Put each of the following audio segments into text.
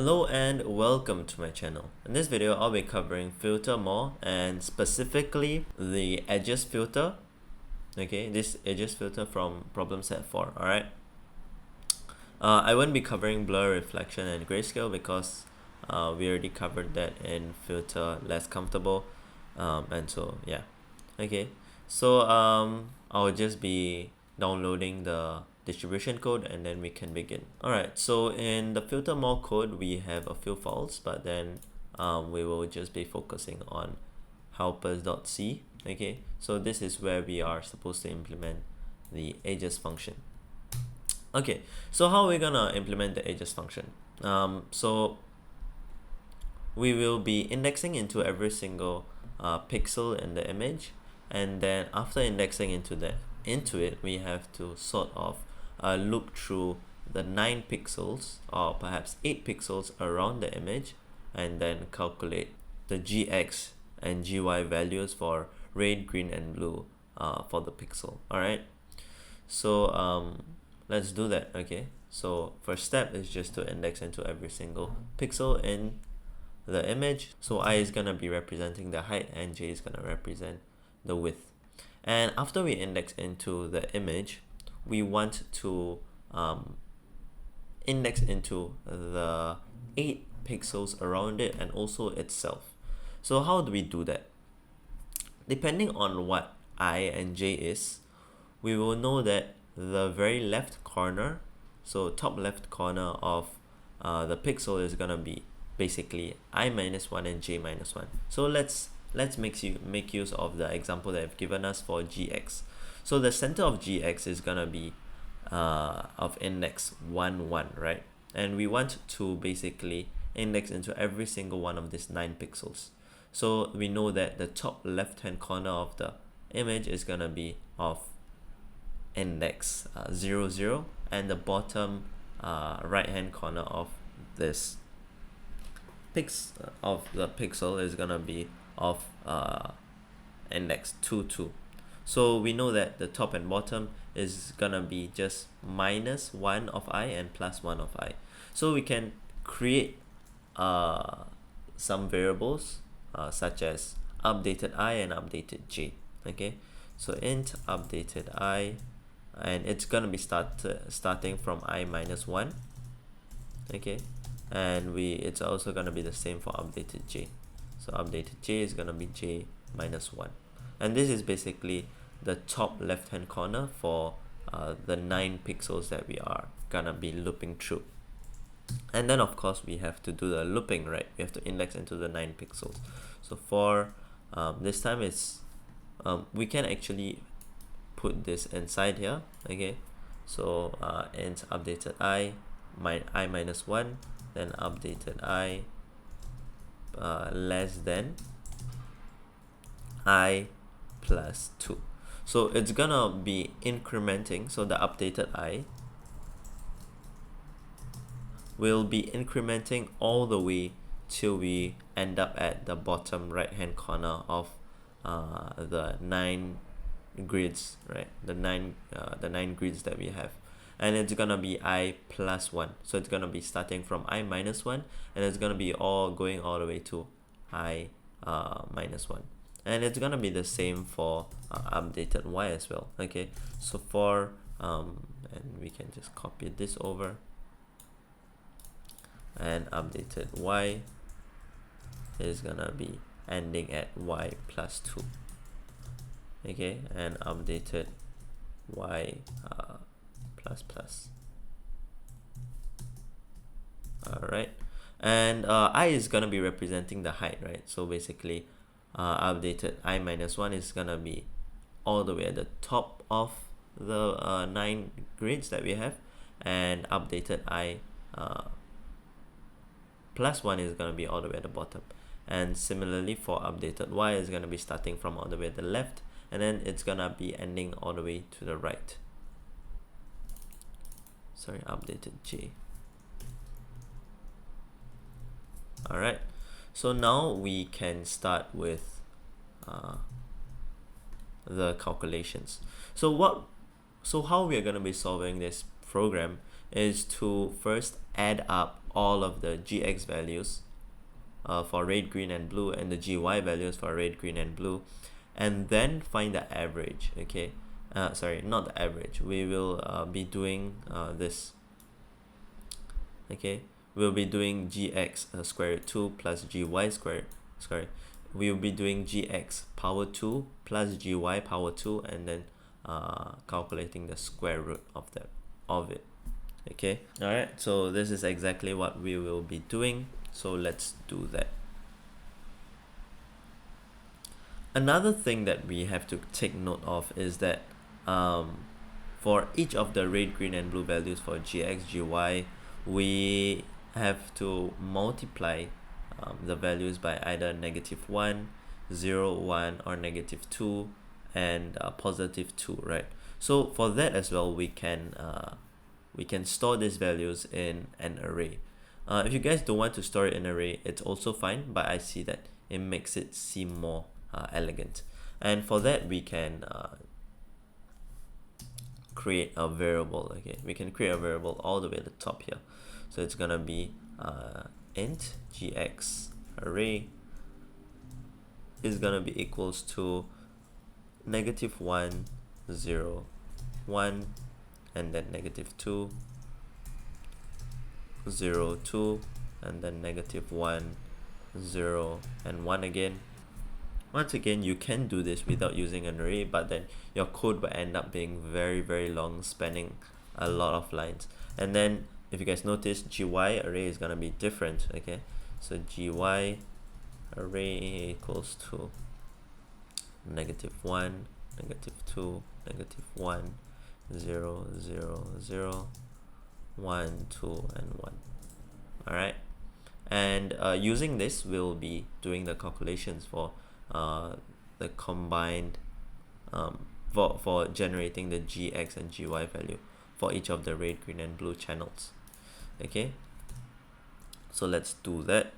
Hello and welcome to my channel. In this video, I'll be covering filter more and specifically the edges filter. Okay, this edges filter from problem set 4. Alright. I won't be covering blur, reflection, and grayscale because we already covered that in filter less comfortable. And so yeah. Okay. So I'll just be downloading the distribution code and then we can begin. Alright, so in the filter more code we have a few files, but then we will just be focusing on helpers.c. Okay, so this is where we are supposed to implement the edges function. Okay, so how are we gonna implement the edges function? So we will be indexing into every single pixel in the image, and then after indexing into it, we have to sort of look through the 9 pixels or perhaps 8 pixels around the image and then calculate the gx and gy values for red, green, and blue for the pixel. Alright, so let's do that. Okay, so first step is just to index into every single pixel in the image. So I is gonna be representing the height and j is gonna represent the width. And after we index into the image, we want to index into the 8 pixels around it and also itself. So how do we do that? Depending on what I and j is, we will know that the very left corner, so top left corner of the pixel is gonna be basically I minus 1 and j minus 1. So let's make use of the example that I've given us for gx. So the center of gx is gonna be of index 1 1, right? And we want to basically index into every single one of these 9 pixels. So we know that the top left hand corner of the image is gonna be of index 0 0, and the bottom right hand corner of this pixel is gonna be of index 2 2. So we know that the top and bottom is gonna be just minus 1 of I and plus 1 of I. So we can create some variables such as updated I and updated j. Okay, so int updated I, and it's gonna be starting from I minus 1. Okay, and it's also gonna be the same for updated j. So updated j is gonna be j minus 1, and this is basically the top left hand corner for the 9 pixels that we are gonna be looping through. And then of course we have to do the looping, right? We have to index into the 9 pixels. So for this time it's we can actually put this inside here. Okay, so int updated I minus 1, then updated I less than I plus 2. So it's gonna be incrementing, so the updated I will be incrementing all the way till we end up at the bottom right hand corner of the 9 grids, right? The nine grids that we have, and it's gonna be I plus 1. So it's gonna be starting from I minus 1, and it's gonna be going all the way to I minus 1. And it's gonna be the same for updated y as well. Okay, so for and we can just copy this over, and updated y is gonna be ending at y plus 2. Okay, and updated y plus plus. All right, and I is gonna be representing the height, right? So basically updated I minus 1 is gonna be all the way at the top of the 9 grids that we have, and updated I plus 1 is gonna be all the way at the bottom. And similarly for updated y is gonna be starting from all the way at the left, and then it's gonna be ending all the way to the right. Sorry, updated j. Alright, so now we can start with the calculations. So how we are going to be solving this program is to first add up all of the GX values for red, green, and blue, and the GY values for red, green, and blue, and then find the average. Okay, sorry, not the average. We will be doing this. Okay, we'll be doing GX square root 2 plus GY square. Sorry, we'll be doing GX power 2 plus GY power 2, and then calculating the square root of it. Okay, all right, so this is exactly what we will be doing, so let's do that. Another thing that we have to take note of is that for each of the red, green, and blue values for GX, GY, we have to multiply the values by either -1, 0, 1, or -2, and +2, right? So for that as well, we can store these values in an array. If you guys don't want to store it in an array, it's also fine, but I see that it makes it seem more elegant. And for that, we can create a variable. Okay, we can create a variable all the way at the top here. So it's gonna be int gx array is gonna be equals to -1, 0, 1, and then -2, 0, 2, and then -1, 0, and 1 again. Once again, you can do this without using an array, but then your code will end up being very, very long, spanning a lot of lines. And then if you guys notice, GY array is gonna be different. Okay, so GY array equals to -1, -2, -1, 0, 0, 0, 1, 2, and 1. All right, and using this, we'll be doing the calculations for the combined for generating the GX and GY value for each of the red, green, and blue channels. Okay, so let's do that.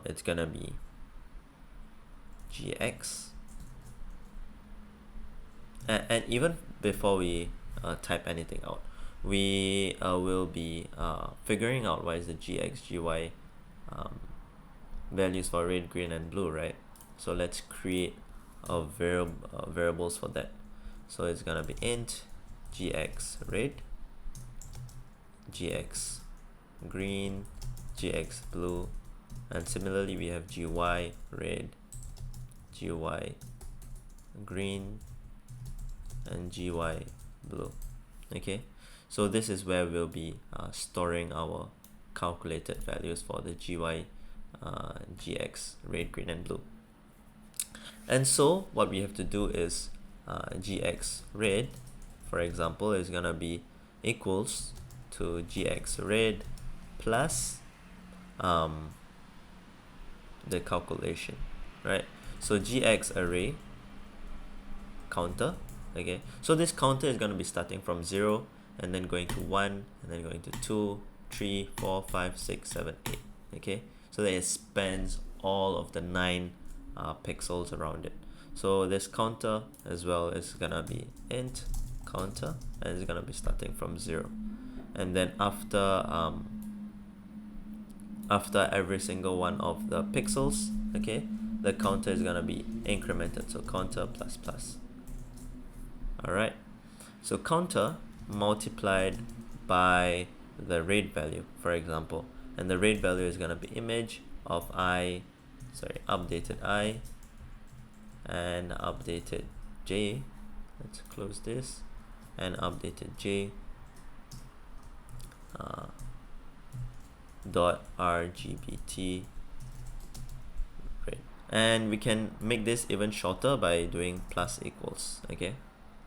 It's gonna be GX, and even before we type anything out, we will be figuring out what is the GX, GY values for red, green, and blue, right? So let's create a variables for that. So it's gonna be int gx red, gx green, gx blue, and similarly we have gy red, gy green, and gy blue. Okay, so this is where we'll be storing our calculated values for the gy, gx red, green, and blue. And so what we have to do is gx red, for example, is gonna be equals to gx red plus the calculation, right? So gx array counter. Okay, so this counter is going to be starting from 0 and then going to 1 and then going to 2, 3, 4, 5, 6, 7, 8. Okay, so that it spans all of the 9 pixels around it. So this counter as well is gonna be int counter, and it's gonna be starting from 0, and then after every single one of the pixels, okay, the counter is gonna be incremented, so counter plus plus. All right, so counter multiplied by the red value, for example, and the red value is gonna be image of updated I and updated J. Let's close this, and updated J dot RGBT red. And we can make this even shorter by doing plus equals. Okay,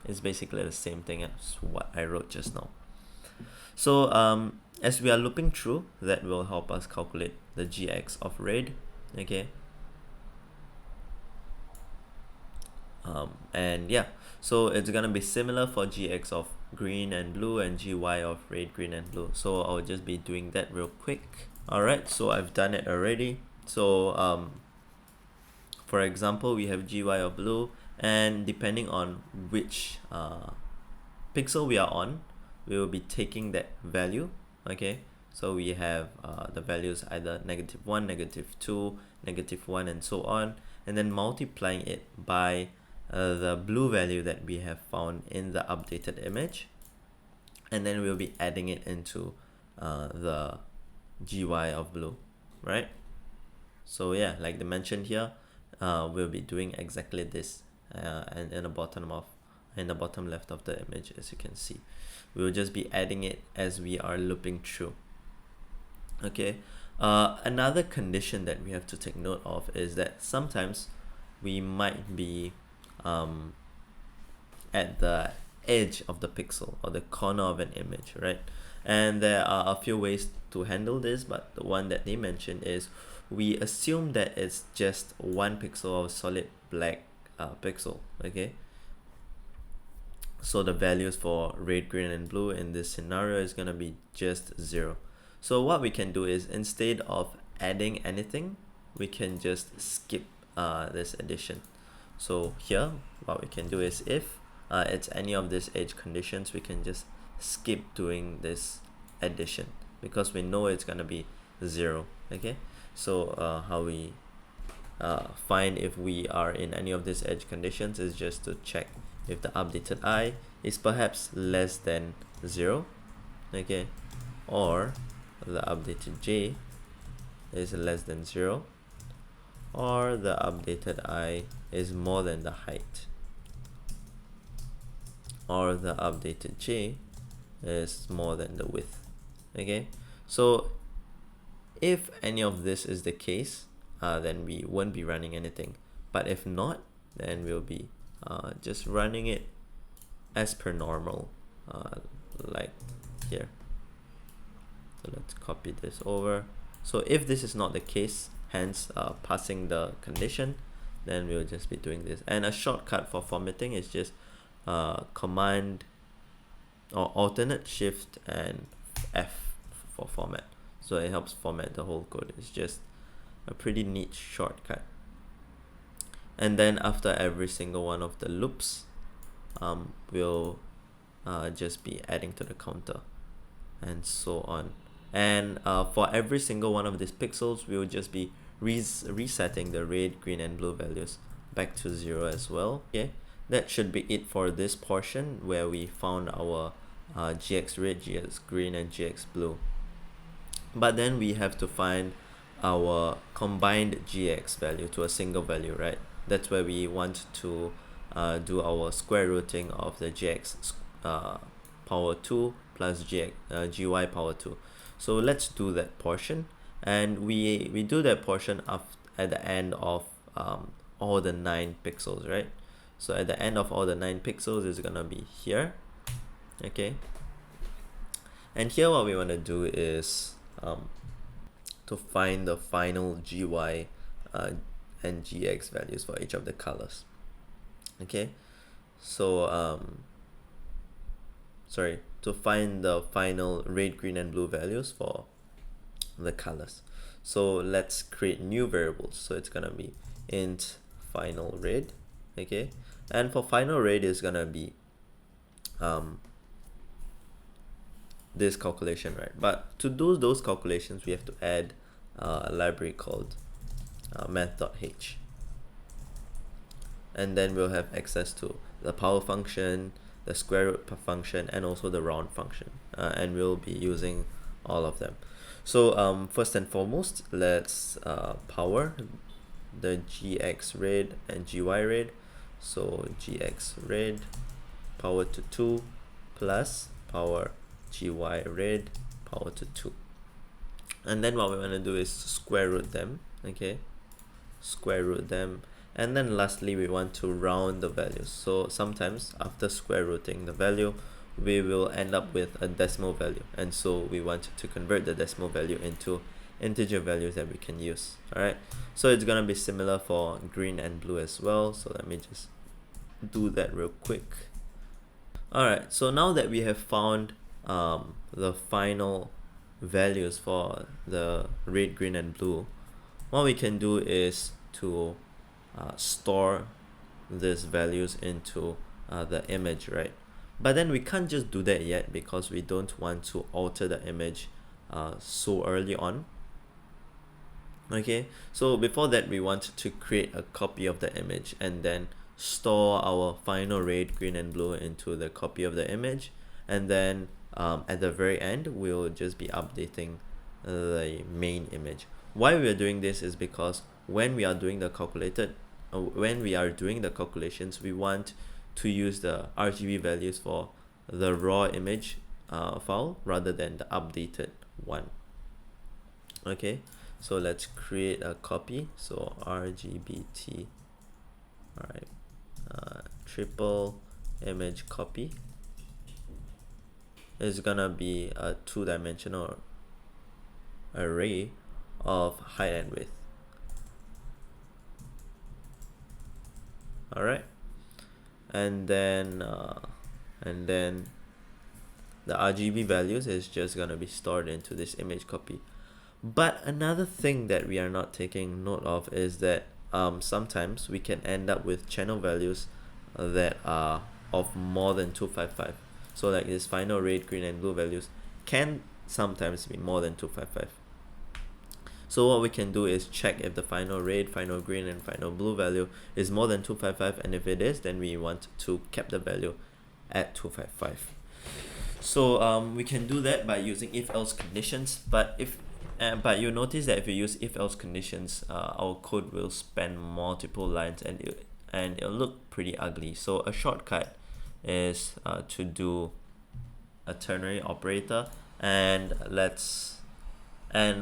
it's basically the same thing as what I wrote just now. So as we are looping through, that will help us calculate the GX of red. Okay, and yeah, so it's gonna be similar for GX of green and blue and GY of red, green, and blue. So I'll just be doing that real quick. Alright, so I've done it already. So for example, we have GY of blue, and depending on which pixel we are on, we will be taking that value. Okay, So we have the values either -1, -2, -1, and so on, and then multiplying it by the blue value that we have found in the updated image, and then we'll be adding it into the GY of blue, right? So yeah, like they mentioned here, we'll be doing exactly this, and in the bottom left of the image, as you can see, we'll just be adding it as we are looping through. Okay, another condition that we have to take note of is that sometimes we might be at the edge of the pixel or the corner of an image, right? And there are a few ways to handle this, but the one that they mentioned is we assume that it's just one pixel of solid black pixel. Okay, so the values for red, green, and blue in this scenario is gonna be just 0. So what we can do is, instead of adding anything, we can just skip this addition. So here what we can do is, if it's any of these edge conditions, we can just skip doing this addition because we know it's gonna be 0. Okay, so how we find if we are in any of these edge conditions is just to check if the updated I is perhaps less than 0, okay, or the updated J is less than 0, or the updated I is more than the height, or the updated J is more than the width. Okay, so if any of this is the case, then we won't be running anything, but if not, then we'll be just running it as per normal, like here. So let's copy this over. So if this is not the case, hence passing the condition, then we'll just be doing this. And a shortcut for formatting is just command or alternate shift and F for format. So it helps format the whole code. It's just a pretty neat shortcut. And then after every single one of the loops, we'll just be adding to the counter and so on. And for every single one of these pixels, we'll just be resetting the red, green, and blue values back to 0 as well. Okay, that should be it for this portion where we found our GX red, GX green, and GX blue. But then we have to find our combined GX value to a single value, right? That's where we want to do our square rooting of the GX power 2 plus GY power 2. So let's do that portion, and we do that portion at the end of all the 9 pixels, right? So at the end of all the 9 pixels is gonna be here. Okay, and here what we want to do is to find the final GY and GX values for each of the colors. Okay, so to find the final red, green, and blue values for the colors. So let's create new variables. So it's gonna be int final red. Okay, and for final red is gonna be this calculation, right? But to do those calculations, we have to add a library called math.h, and then we'll have access to the power function, the square root function, and also the round function, and we'll be using all of them. So first and foremost, let's power the GX red and GY red. So GX red power to 2 plus power GY red power to 2, and then what we want to do is square root them. Okay, square root them, and then lastly we want to round the values. So sometimes after square rooting the value, we will end up with a decimal value, and so we want to convert the decimal value into integer values that we can use. Alright, so it's gonna be similar for green and blue as well. So let me just do that real quick. Alright, so now that we have found the final values for the red, green, and blue, what we can do is to store these values into the image, right? But then we can't just do that yet because we don't want to alter the image so early on. Okay, so before that we want to create a copy of the image and then store our final red, green and blue into the copy of the image, and then at the very end we'll just be updating the main image. Why we are doing this is because when we are doing the calculations, we want to use the RGB values for the raw image file rather than the updated one. Okay, so let's create a copy. So RGBT, all right, triple image copy is gonna be a two-dimensional array of height and width. All right, and then the RGB values is just gonna be stored into this image copy. But another thing that we are not taking note of is that sometimes we can end up with channel values that are of more than 255. So like this final red, green and blue values can sometimes be more than 255. So what we can do is check if the final red, final green and final blue value is more than 255, and if it is, then we want to cap the value at 255. So we can do that by using if-else conditions, but you notice that if you use if-else conditions, our code will span multiple lines and it'll look pretty ugly. So a shortcut is to do a ternary operator, and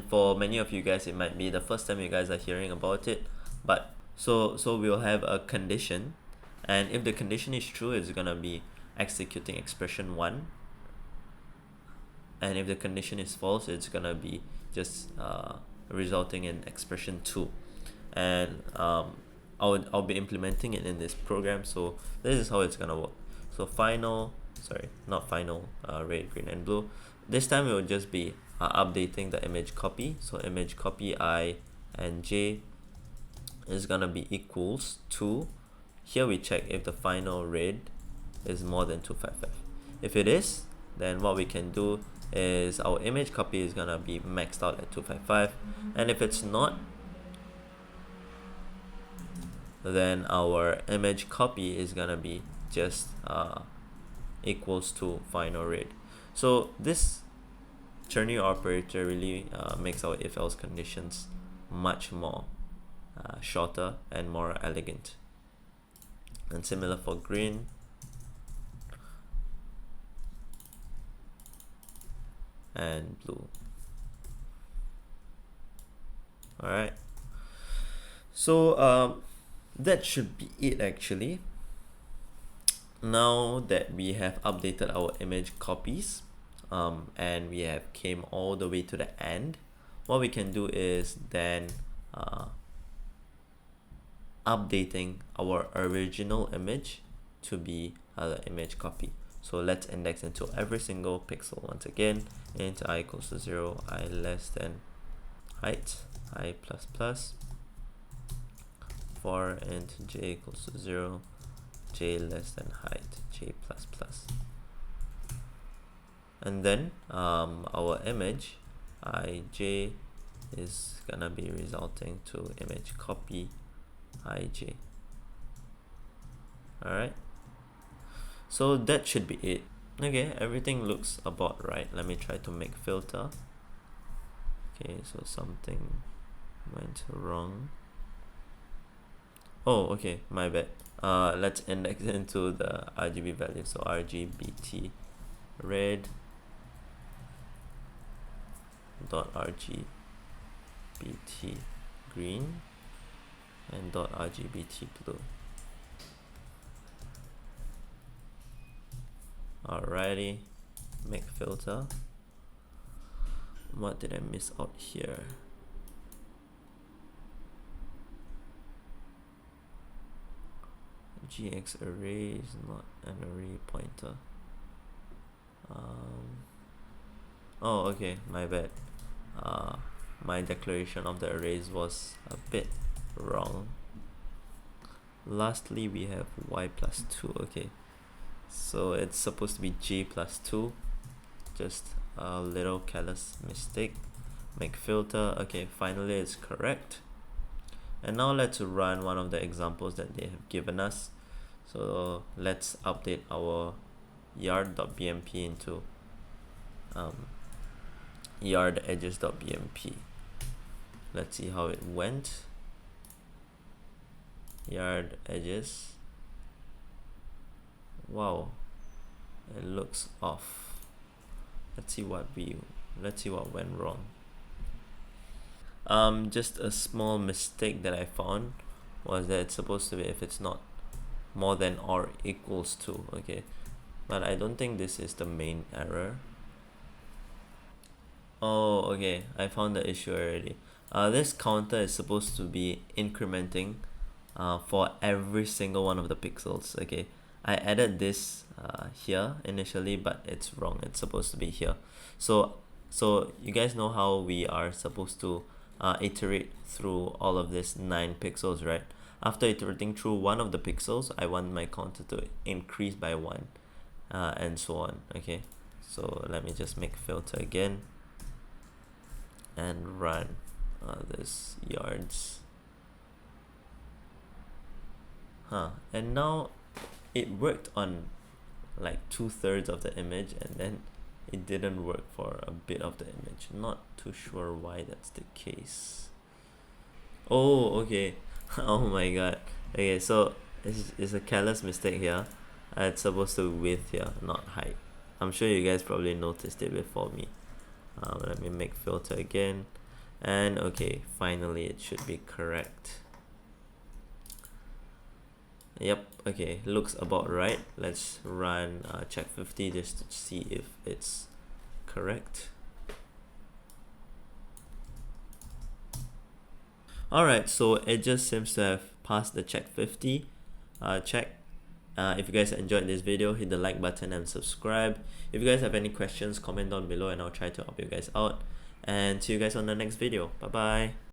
for many of you guys it might be the first time you guys are hearing about it, but so we'll have a condition, and if the condition is true, it's gonna be executing expression 1, and if the condition is false, it's gonna be just resulting in expression 2. And I'll be implementing it in this program, so this is how it's gonna work. So red, green and blue. This time it will just be updating the image copy. So image copy I and j is gonna be equals to, here we check if the final red is more than 255. If it is, then what we can do is our image copy is gonna be maxed out at 255, and if it's not, then our image copy is gonna be just equals to final red. So this ternary operator really makes our if-else conditions much more shorter and more elegant. And similar for green. And blue. Alright, so that should be it actually. Now that we have updated our image copies and we have came all the way to the end, what we can do is then updating our original image to be the image copy. So let's index into every single pixel once again. Int I equals to 0, I less than height, I plus plus. For int j equals to 0, j less than height, j plus plus. And then our image ij is gonna be resulting to image copy ij. Alright, so that should be it. Okay, everything looks about right. Let me try to make filter. Okay, so something went wrong. Oh, okay, my bad. Let's index into the RGB value. So RGBT red dot RGBT green and dot RGBT blue. Alrighty, make filter. What did I miss out here? GX array is not an array pointer. Oh, okay, my bad. My declaration of the arrays was a bit wrong. Lastly, we have y plus 2. Okay, so it's supposed to be j plus 2. Just a little careless mistake. Make filter. Okay, finally it's correct. And now let's run one of the examples that they have given us. So let's update our yard.bmp into yard edges.bmp. Let's see how it went. Yard edges. Wow, it looks off. Let's see what went wrong. Just a small mistake that I found was that it's supposed to be if it's not more than or equals to. Okay, but I don't think this is the main error. Oh, okay, I found the issue already. This counter is supposed to be incrementing for every single one of the pixels. Okay, I added this here initially, but it's wrong. It's supposed to be here. So you guys know how we are supposed to iterate through all of this 9 pixels, right? After iterating through one of the pixels, I want my counter to increase by 1 and so on. Okay, so let me just make filter again and run this yards. And now it worked on like 2/3 of the image, and then it didn't work for a bit of the image. Not too sure why that's the case. Oh, okay. Oh my god. Okay, so it's a careless mistake here. It's supposed to width here, not height. I'm sure you guys probably noticed it before me. Let me make filter again, and okay, finally it should be correct. Yep, okay, looks about right. Let's run check 50 just to see if it's correct. Alright, so it just seems to have passed the check 50 check. If you guys enjoyed this video, hit the like button and subscribe. If you guys have any questions, comment down below and I'll try to help you guys out. And see you guys on the next video. Bye bye.